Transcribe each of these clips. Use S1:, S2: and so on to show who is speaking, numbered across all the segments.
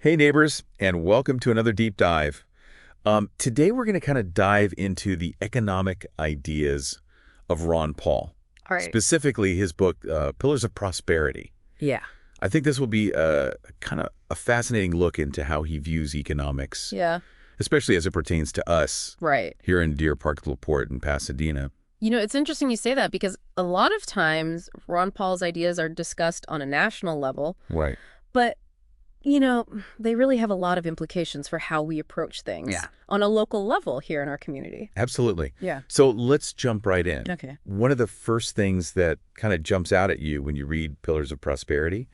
S1: Hey neighbors, and welcome to another deep dive. Today we're going to kind of dive into the economic ideas of Ron Paul,
S2: All right.
S1: specifically his book, Pillars of Prosperity.
S2: Yeah.
S1: I think this will be kind of a fascinating look into how he views economics,
S2: Yeah.
S1: especially as it pertains to us
S2: Right.
S1: here in Deer Park, LaPorte, in Pasadena.
S2: You know, it's interesting you say that because a lot of times Ron Paul's ideas are discussed on a national level,
S1: Right.
S2: but, you know, they really have a lot of implications for how we approach things on a local level here in our community.
S1: Absolutely.
S2: Yeah.
S1: So let's jump right in.
S2: Okay.
S1: One of the first things that kind of jumps out at you when you read Pillars of Prosperity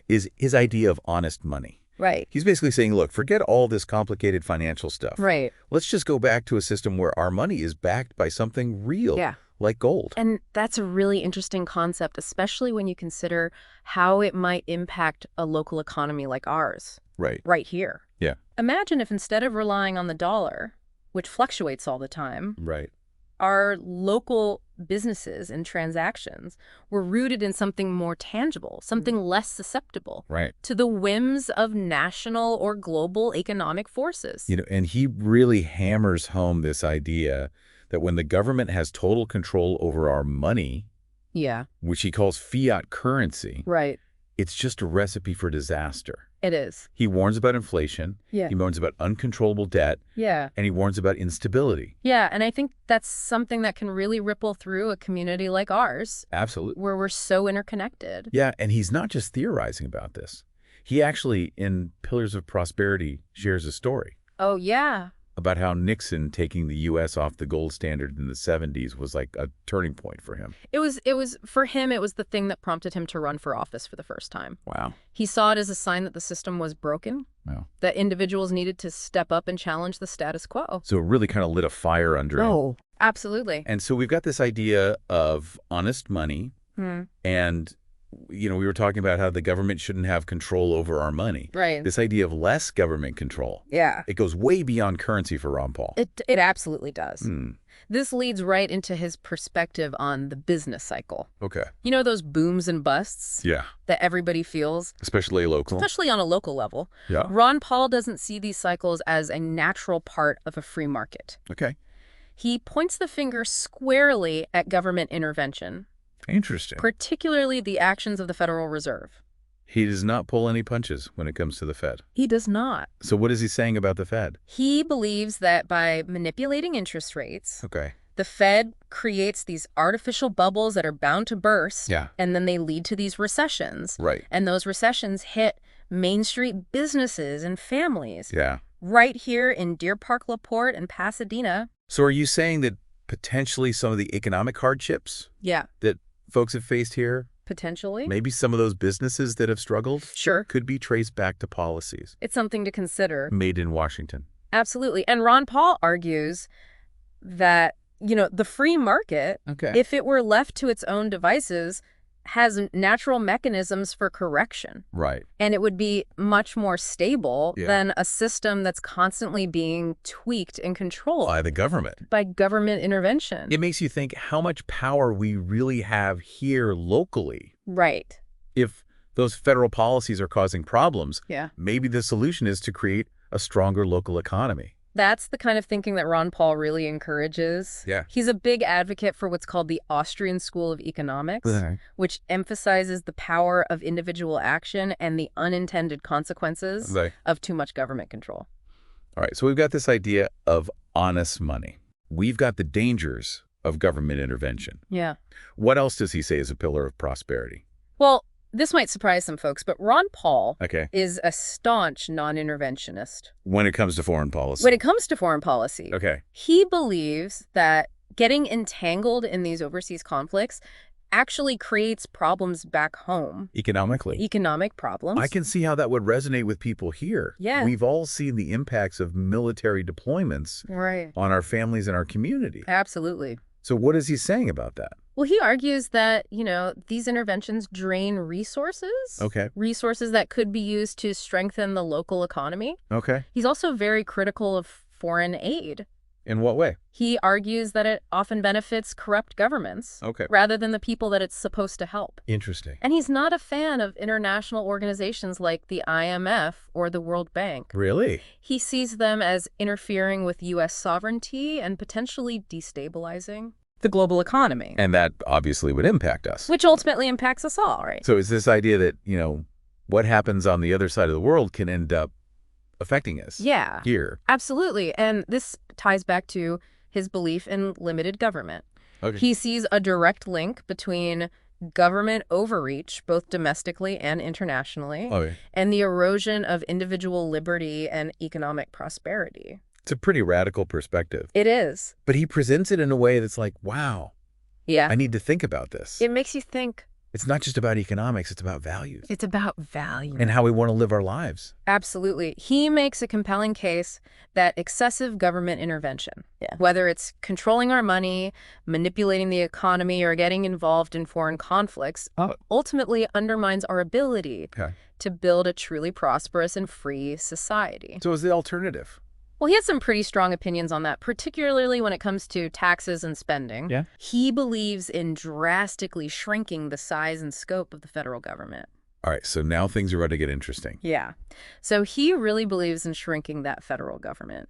S1: is his idea of honest money.
S2: Right.
S1: He's basically saying, look, forget all this complicated financial stuff.
S2: Right.
S1: Let's just go back to a system where our money is backed by something real,
S2: Yeah.
S1: like gold.
S2: And that's a really interesting concept, especially when you consider how it might impact a local economy like ours, right here.
S1: Yeah.
S2: Imagine if instead of relying on the dollar, which fluctuates all the time,
S1: Right.
S2: our local businesses and transactions were rooted in something more tangible, something less susceptible
S1: Right.
S2: to the whims of national or global economic forces.
S1: You know, and he really hammers home this idea that when the government has total control over our money,
S2: Yeah,
S1: which he calls fiat currency,
S2: right.
S1: it's just a recipe for disaster.
S2: It is.
S1: He warns about inflation.
S2: Yeah.
S1: He warns about uncontrollable debt.
S2: Yeah.
S1: And he warns about instability.
S2: Yeah, and I think that's something that can really ripple through a community like ours,
S1: Absolutely.
S2: where we're so interconnected.
S1: Yeah, and he's not just theorizing about this. He actually, in Pillars of Prosperity, shares a story
S2: Oh, yeah.
S1: about how Nixon taking the U.S. off the gold standard in the 70s was like a turning point for him.
S2: It was for him, it was the thing that prompted him to run for office for the first time.
S1: Wow.
S2: He saw it as a sign that the system was broken,
S1: Wow.
S2: that individuals needed to step up and challenge the status quo.
S1: So it really kind of lit a fire under him.
S2: Oh, absolutely.
S1: And so we've got this idea of honest money, and we were talking about how the government shouldn't have control over our money.
S2: Right.
S1: This idea of less government control.
S2: Yeah.
S1: It goes way beyond currency for Ron Paul.
S2: It absolutely does.
S1: Hmm.
S2: This leads right into his perspective on the business cycle.
S1: Okay.
S2: You know those booms and busts
S1: Yeah.
S2: that everybody feels,
S1: Especially local.
S2: especially on a local level?
S1: Yeah.
S2: Ron Paul doesn't see these cycles as a natural part of a free market.
S1: Okay.
S2: He points the finger squarely at government intervention,
S1: Interesting.
S2: particularly the actions of the Federal Reserve.
S1: He does not pull any punches when it comes to the Fed.
S2: He does not.
S1: So what is he saying about the Fed?
S2: He believes that by manipulating interest rates,
S1: Okay.
S2: the Fed creates these artificial bubbles that are bound to burst,
S1: Yeah.
S2: and then they lead to these recessions.
S1: Right.
S2: And those recessions hit Main Street businesses and families.
S1: Yeah.
S2: Right here in Deer Park, LaPorte, and Pasadena.
S1: So are you saying that potentially some of the economic hardships
S2: Yeah,
S1: that folks have faced here,
S2: potentially.
S1: maybe some of those businesses that have struggled,
S2: Sure.
S1: could be traced back to policies
S2: It's something to consider.
S1: made in Washington?
S2: Absolutely. And Ron Paul argues that, the free market,
S1: Okay.
S2: if it were left to its own devices, has natural mechanisms for correction.
S1: Right.
S2: And it would be much more stable
S1: Yeah.
S2: than a system that's constantly being tweaked and controlled
S1: By the government.
S2: by government intervention.
S1: It makes you think how much power we really have here locally.
S2: Right.
S1: If those federal policies are causing problems,
S2: Yeah.
S1: maybe the solution is to create a stronger local economy.
S2: That's the kind of thinking that Ron Paul really encourages.
S1: Yeah.
S2: He's a big advocate for what's called the Austrian School of Economics,
S1: Okay.
S2: which emphasizes the power of individual action and the unintended consequences
S1: Right.
S2: of too much government control.
S1: All right, so we've got this idea of honest money. We've got the dangers of government intervention.
S2: Yeah.
S1: What else does he say is a pillar of prosperity?
S2: Well, this might surprise some folks, but Ron Paul
S1: Okay.
S2: is a staunch non-interventionist.
S1: When it comes to foreign policy.
S2: When it comes to foreign policy,
S1: Okay.
S2: he believes that getting entangled in these overseas conflicts actually creates problems back home,
S1: Economically.
S2: economic problems.
S1: I can see how that would resonate with people here.
S2: Yeah.
S1: We've all seen the impacts of military deployments
S2: Right.
S1: on our families and our community.
S2: Absolutely.
S1: So what is he saying about that?
S2: Well, he argues that, these interventions drain resources.
S1: Okay.
S2: Resources that could be used to strengthen the local economy.
S1: Okay.
S2: He's also very critical of foreign aid.
S1: In what way?
S2: He argues that it often benefits corrupt governments
S1: Okay.
S2: rather than the people that it's supposed to help.
S1: Interesting.
S2: And he's not a fan of international organizations like the IMF or the World Bank.
S1: Really?
S2: He sees them as interfering with U.S. sovereignty and potentially destabilizing the global economy,
S1: And that obviously would impact us.
S2: which ultimately impacts us all, right?
S1: So it's this idea that, what happens on the other side of the world can end up affecting us.
S2: Yeah,
S1: Here.
S2: absolutely. And this ties back to his belief in limited government.
S1: Okay.
S2: He sees a direct link between government overreach, both domestically and internationally,
S1: Okay.
S2: and the erosion of individual liberty and economic prosperity.
S1: It's a pretty radical perspective.
S2: It is.
S1: But he presents it in a way that's like, wow,
S2: Yeah.
S1: I need to think about this.
S2: It makes you think.
S1: It's not just about economics, it's about values.
S2: It's about value.
S1: And how we want to live our lives.
S2: Absolutely. He makes a compelling case that excessive government intervention, whether it's controlling our money, manipulating the economy, or getting involved in foreign conflicts, ultimately undermines our ability to build a truly prosperous and free society.
S1: So is the alternative?
S2: Well, he has some pretty strong opinions on that, particularly when it comes to taxes and spending.
S1: Yeah.
S2: He believes in drastically shrinking the size and scope of the federal government.
S1: All right, so now things are about to get interesting.
S2: Yeah. So he really believes in shrinking that federal government.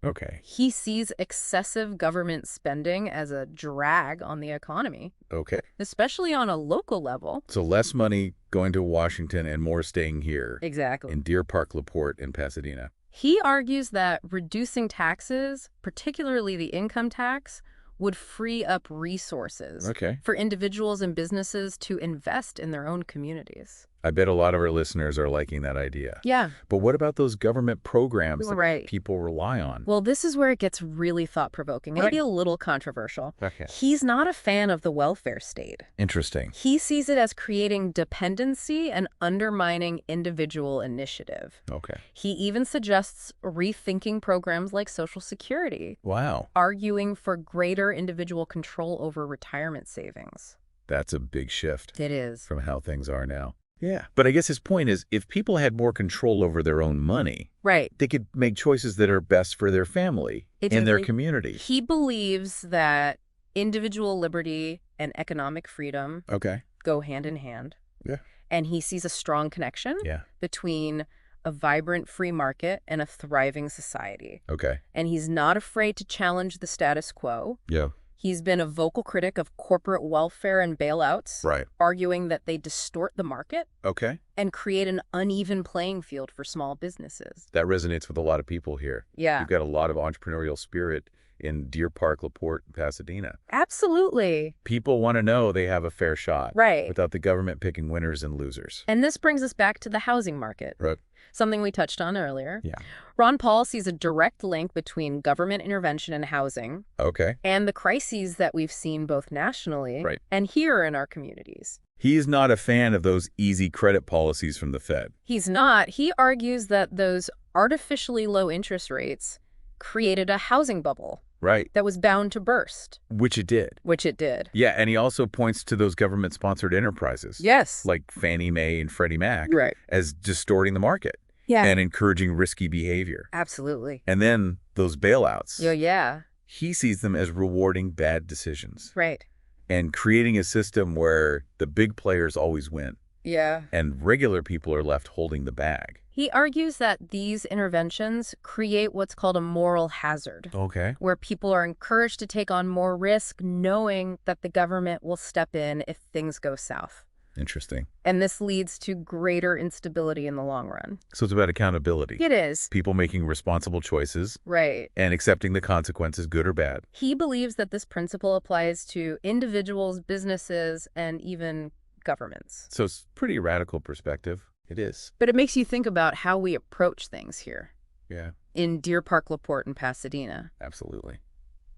S1: Okay.
S2: He sees excessive government spending as a drag on the economy,
S1: Okay.
S2: especially on a local level.
S1: So less money going to Washington and more staying here
S2: Exactly.
S1: in Deer Park, LaPorte, and Pasadena.
S2: He argues that reducing taxes, particularly the income tax, would free up resources for individuals and businesses to invest in their own communities.
S1: I bet a lot of our listeners are liking that idea.
S2: Yeah.
S1: But what about those government programs that
S2: Right.
S1: people rely on?
S2: Well, this is where it gets really thought-provoking, maybe a little controversial.
S1: Okay.
S2: He's not a fan of the welfare state.
S1: Interesting.
S2: He sees it as creating dependency and undermining individual initiative.
S1: Okay.
S2: He even suggests rethinking programs like Social Security,
S1: Wow.
S2: arguing for greater individual control over retirement savings.
S1: That's a big shift
S2: It is.
S1: from how things are now. Yeah. But I guess his point is, if people had more control over their own money,
S2: Right.
S1: they could make choices that are best for their family and their
S2: Exactly.
S1: community.
S2: He believes that individual liberty and economic freedom
S1: Okay.
S2: go hand in hand.
S1: Yeah.
S2: And he sees a strong connection
S1: Yeah.
S2: between a vibrant free market and a thriving society.
S1: Okay.
S2: And he's not afraid to challenge the status quo.
S1: Yeah.
S2: He's been a vocal critic of corporate welfare and bailouts,
S1: Right.
S2: arguing that they distort the market
S1: Okay.
S2: and create an uneven playing field for small businesses.
S1: That resonates with a lot of people here.
S2: Yeah,
S1: You've got a lot of entrepreneurial spirit in Deer Park, LaPorte, and Pasadena.
S2: absolutely.
S1: People want to know they have a fair shot.
S2: Right.
S1: Without the government picking winners and losers.
S2: And this brings us back to the housing market,
S1: Right.
S2: something we touched on earlier.
S1: Yeah.
S2: Ron Paul sees a direct link between government intervention in housing
S1: Okay.
S2: and the crises that we've seen both nationally
S1: Right.
S2: and here in our communities.
S1: He's not a fan of those easy credit policies from the Fed.
S2: He's not. He argues that those artificially low interest rates created a housing bubble
S1: Right.
S2: that was bound to burst,
S1: Which it did.
S2: which it did.
S1: Yeah, and he also points to those government-sponsored enterprises.
S2: Yes.
S1: Like Fannie Mae and Freddie Mac.
S2: Right.
S1: As distorting the market.
S2: Yeah.
S1: And encouraging risky behavior.
S2: Absolutely.
S1: And then those bailouts.
S2: Yeah.
S1: He sees them as rewarding bad decisions.
S2: Right.
S1: And creating a system where the big players always win.
S2: Yeah.
S1: And regular people are left holding the bag.
S2: He argues that these interventions create what's called a moral hazard,
S1: Okay.
S2: where people are encouraged to take on more risk knowing that the government will step in if things go south.
S1: Interesting.
S2: And this leads to greater instability in the long run.
S1: So it's about accountability.
S2: It is.
S1: People making responsible choices
S2: Right.
S1: and accepting the consequences, good or bad.
S2: He believes that this principle applies to individuals, businesses, and even governments.
S1: So it's a pretty radical perspective. It is.
S2: But it makes you think about how we approach things here
S1: Yeah,
S2: in Deer Park, LaPorte, and Pasadena.
S1: absolutely.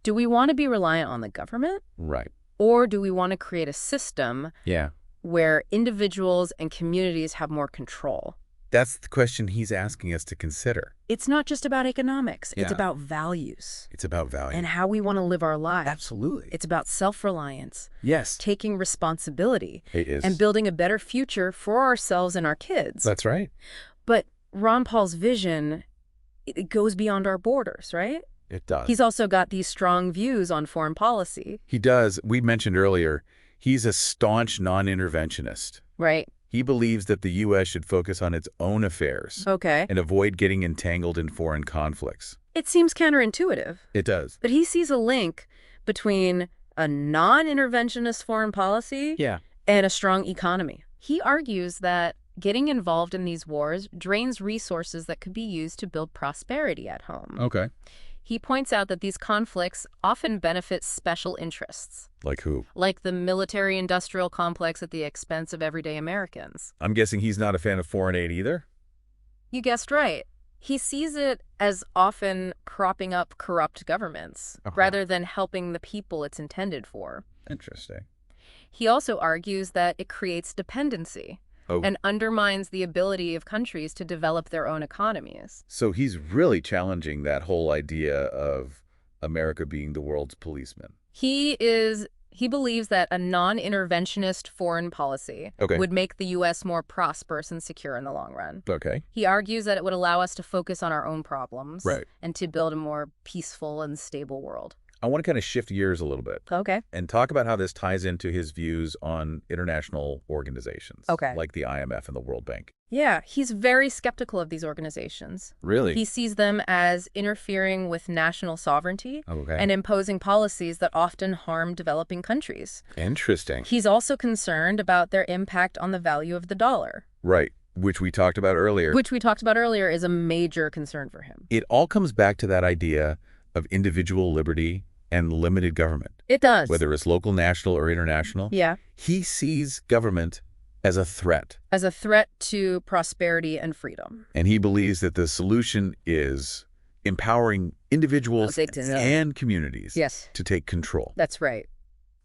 S2: Do we want to be reliant on the government?
S1: Right.
S2: Or do we want to create a system
S1: Yeah.
S2: where individuals and communities have more control?
S1: That's the question he's asking us to consider.
S2: It's not just about economics. It's
S1: Yeah.
S2: about values
S1: It's about value.
S2: and how we want to live our lives.
S1: Absolutely.
S2: It's about self-reliance,
S1: Yes.
S2: taking responsibility,
S1: It is.
S2: and building a better future for ourselves and our kids.
S1: That's right.
S2: But Ron Paul's vision, it goes beyond our borders, right?
S1: It does.
S2: He's also got these strong views on foreign policy.
S1: He does. We mentioned earlier, he's a staunch non-interventionist.
S2: Right.
S1: He believes that the U.S. should focus on its own affairs and avoid getting entangled in foreign conflicts.
S2: It seems counterintuitive.
S1: It does.
S2: But he sees a link between a non-interventionist foreign policy and a strong economy. He argues that getting involved in these wars drains resources that could be used to build prosperity at home.
S1: Okay.
S2: He points out that these conflicts often benefit special interests.
S1: Like who?
S2: Like the military-industrial complex at the expense of everyday Americans.
S1: I'm guessing he's not a fan of foreign aid either?
S2: You guessed right. He sees it as often propping up corrupt governments rather than helping the people it's intended for.
S1: Interesting.
S2: He also argues that it creates dependency and undermines the ability of countries to develop their own economies.
S1: So he's really challenging that whole idea of America being the world's policeman.
S2: He believes that a non-interventionist foreign policy would make the U.S. more prosperous and secure in the long run.
S1: Okay.
S2: He argues that it would allow us to focus on our own problems and to build a more peaceful and stable world.
S1: I want to kind of shift gears a little bit.
S2: Okay.
S1: And talk about how this ties into his views on international organizations. Like the IMF and the World Bank.
S2: Yeah, he's very skeptical of these organizations.
S1: Really?
S2: He sees them as interfering with national sovereignty and imposing policies that often harm developing countries.
S1: Interesting.
S2: He's also concerned about their impact on the value of the dollar.
S1: Right. Which we talked about earlier.
S2: Which we talked about earlier is a major concern for him.
S1: It all comes back to that idea of individual liberty and limited government.
S2: It does.
S1: Whether it's local, national, or international.
S2: Yeah.
S1: He sees government as a threat.
S2: As a threat to prosperity and freedom.
S1: And he believes that the solution is empowering individuals and communities to take control.
S2: That's right.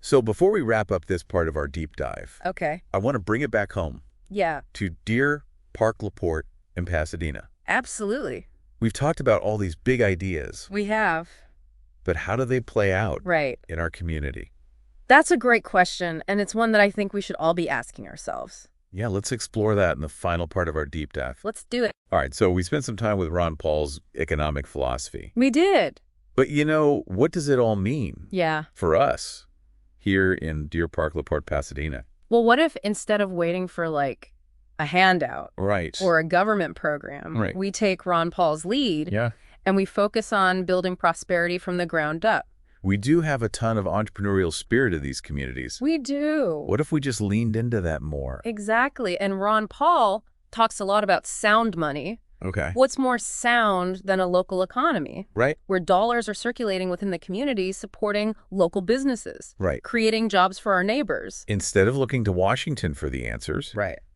S1: So before we wrap up this part of our deep dive, I want to bring it back home.
S2: Yeah.
S1: To Deer Park Laporte in Pasadena.
S2: Absolutely.
S1: We've talked about all these big ideas.
S2: We have.
S1: But how do they play out in our community?
S2: That's a great question, and it's one that I think we should all be asking ourselves.
S1: Yeah, let's explore that in the final part of our deep dive.
S2: Let's do it.
S1: All right, so we spent some time with Ron Paul's economic philosophy.
S2: We did.
S1: But, what does it all mean for us here in Deer Park, LaPorte, Pasadena?
S2: Well, what if instead of waiting for, a handout or a government program, we take Ron Paul's lead and we focus on building prosperity from the ground up?
S1: We do have a ton of entrepreneurial spirit in these communities.
S2: We do.
S1: What if we just leaned into that more?
S2: Exactly. And Ron Paul talks a lot about sound money.
S1: Okay.
S2: What's more sound than a local economy?
S1: Right.
S2: Where dollars are circulating within the community, supporting local businesses.
S1: Right.
S2: Creating jobs for our neighbors.
S1: Instead of looking to Washington for the answers.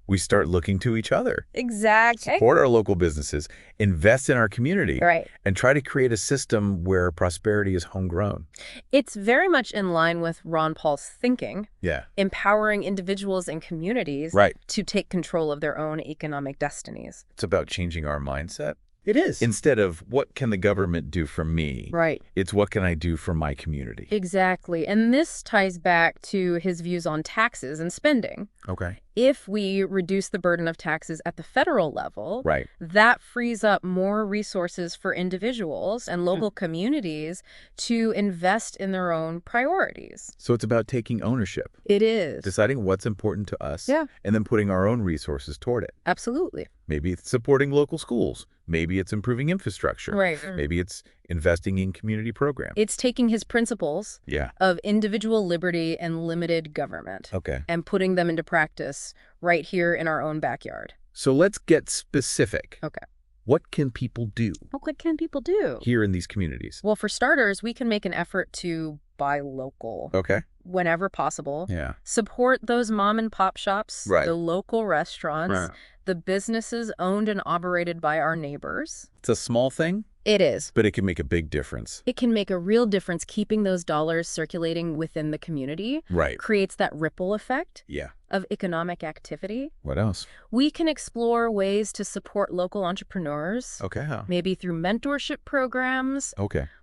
S1: We start looking to each other.
S2: Exactly.
S1: Support our local businesses, invest in our community, and try to create a system where prosperity is homegrown.
S2: It's very much in line with Ron Paul's thinking.
S1: Yeah.
S2: Empowering individuals and communities to take control of their own economic destinies.
S1: It's about changing our mindset.
S3: It is.
S1: Instead of what can the government do for me?
S2: Right.
S1: It's what can I do for my community?
S2: Exactly. And this ties back to his views on taxes and spending.
S1: Okay.
S2: If we reduce the burden of taxes at the federal level, that frees up more resources for individuals and local communities to invest in their own priorities.
S1: So it's about taking ownership.
S2: It is.
S1: Deciding what's important to us and then putting our own resources toward it.
S2: Absolutely.
S1: Maybe it's supporting local schools. Maybe it's improving infrastructure. Maybe it's investing in community programs.
S2: It's taking his principles of individual liberty and limited government and putting them into practice right here in our own backyard.
S1: So let's get specific. What can people do?
S2: What can people do?
S1: Here in these communities?
S2: Well, for starters, we can make an effort to buy local. Whenever possible. Support those mom and pop shops, the local restaurants, the businesses owned and operated by our neighbors.
S1: It's a small thing.
S2: It is.
S1: But it can make a big difference.
S2: It can make a real difference keeping those dollars circulating within the community. Creates that ripple effect of economic activity.
S1: What else?
S2: We can explore ways to support local entrepreneurs.
S1: How?
S2: Maybe through mentorship programs.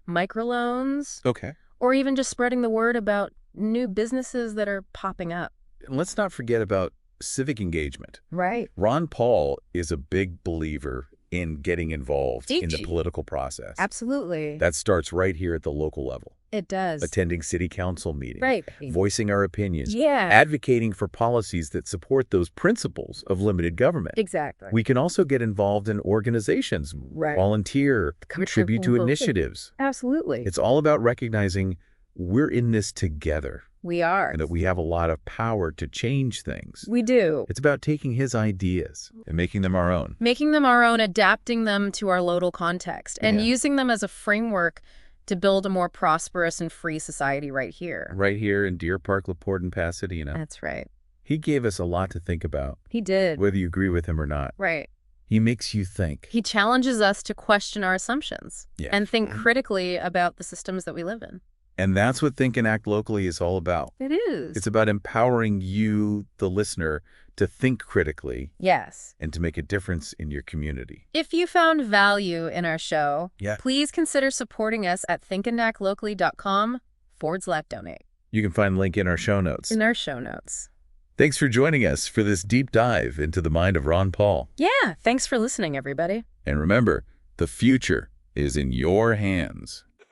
S2: Microloans. Or even just spreading the word about new businesses that are popping up.
S1: And let's not forget about civic engagement. Ron Paul is a big believer in getting involved in the
S2: Teaching.
S1: political process.
S2: Absolutely.
S1: That starts right here at the local level.
S2: It does.
S1: Attending city council meetings,
S2: Right.
S1: voicing our opinions,
S2: Yeah.
S1: advocating for policies that support those principles of limited government.
S2: Exactly.
S1: We can also get involved in organizations,
S2: Right.
S1: volunteer, contribute to initiatives.
S2: Absolutely.
S1: It's all about recognizing we're in this together
S2: We are.
S1: and that we have a lot of power to change things.
S2: We do.
S1: It's about taking his ideas and making them our own.
S2: Making them our own, adapting them to our local context, and using them as a framework to build a more prosperous and free society right here.
S1: Right here in Deer Park, LaPorte, and Pasadena.
S2: That's right.
S1: He gave us a lot to think about,
S2: He did.
S1: whether you agree with him or not.
S2: Right.
S1: He makes you think.
S2: He challenges us to question our assumptions and think
S1: Mhm.
S2: critically about the systems that we live in.
S1: And that's what Think and Act Locally is all about.
S2: It is.
S1: It's about empowering you, the listener, to think critically
S2: Yes.
S1: and to make a difference in your community.
S2: If you found value in our show,
S1: Yeah.
S2: please consider supporting us at thinkandactlocally.com/donate.
S1: You can find a link in our show notes.
S2: In our show notes.
S1: Thanks for joining us for this deep dive into the mind of Ron Paul.
S2: Yeah. Thanks for listening, everybody.
S1: And remember, the future is in your hands.